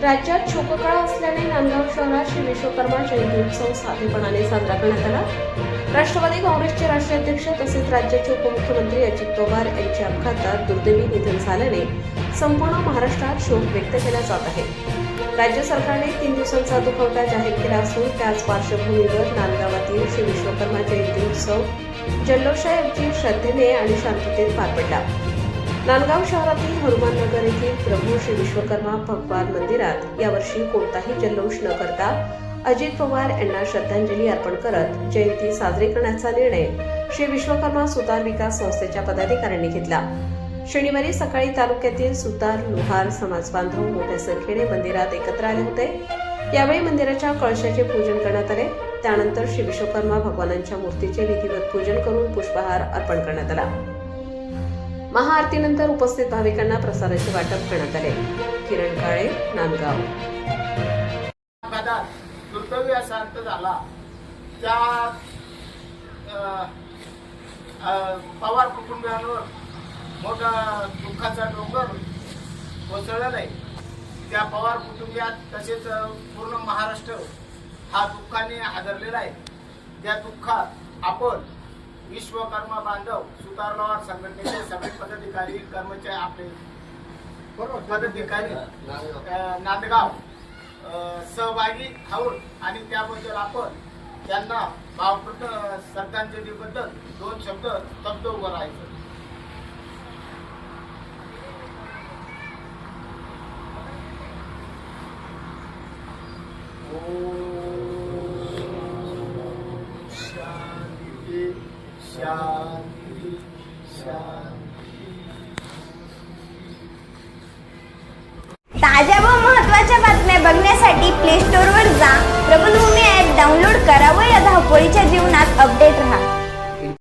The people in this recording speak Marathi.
राज्यात शोककळा असल्याने नांदगाव शहरात श्री विश्वकर्मा जयंती उत्सव साधेपणाने साजरा करण्यात आला। राष्ट्रवादी काँग्रेसचे राष्ट्रीय अध्यक्ष तसेच राज्याचे उपमुख्यमंत्री अजित पवार यांच्या अपघातात दुर्दैवी निधन झाल्याने संपूर्ण महाराष्ट्रात शोक व्यक्त केला जात आहे। राज्य सरकारने 3 दिवसांचा दुखवटा जाहीर केला असून त्याच पार्श्वभूमीवर नांदगावातील श्री विश्वकर्मा जयंती उत्सव जल्लोषाऐवजी श्रद्धेने आणि शांततेत पार पडला। नांदगाव शहरातील हनुमान नगर येथील प्रभू श्री विश्वकर्मा भगवान मंदिरात यावर्षी कोणताही जल्लोष न करता अजित पवार यांना श्रद्धांजली अर्पण करत जयंती साजरी करण्याचा निर्णय श्री विश्वकर्मा सुतार विकास संस्थेच्या पदाधिकाऱ्यांनी घेतला। शनिवारी सकाळी तालुक्यातील सुतार लोहार समाज बांधव मोठ्या संख्येने मंदिरात एकत्र आले होते। यावेळी मंदिराच्या कळशाचे पूजन करण्यात आले। त्यानंतर श्री विश्वकर्मा भगवानांच्या मूर्तीचे विधिवत पूजन करून पुष्पहार अर्पण करण्यात आला। महाआरतीनंतर उपस्थित भाविकांना प्रसादाचे वाटप करण्यात आले। किरण काळे, नांदगाव। दुर्दैवी असा अंत झाला त्या पवार कुटुंबियांवर मोठा दुःखाचा डोंगर कोसळलेला आहे। त्या पवार कुटुंबियात तसेच पूर्ण महाराष्ट्र हा दुःखाने हादरलेला आहे। त्या दुःखात आपण विश्वकर्मा बांधव सुतार लोहार संघटनेचे सगळे पदाधिकारी कर्मचारी आपले पदाधिकारी नांदगाव सहभागी आहोत आणि त्याबद्दल आपण त्यांना भावपूर्ण श्रद्धांजलीबद्दल 2 शब्द स्तब्ध उभं राहायचं। शांती शांती शांती। ताज्या व महत्त्वाच्या बातम्या बघण्यासाठी प्ले स्टोअरवर जा, प्रबलभूमी ॲप डाउनलोड करा व या धावपळीच्या जीवनात अपडेट रहा।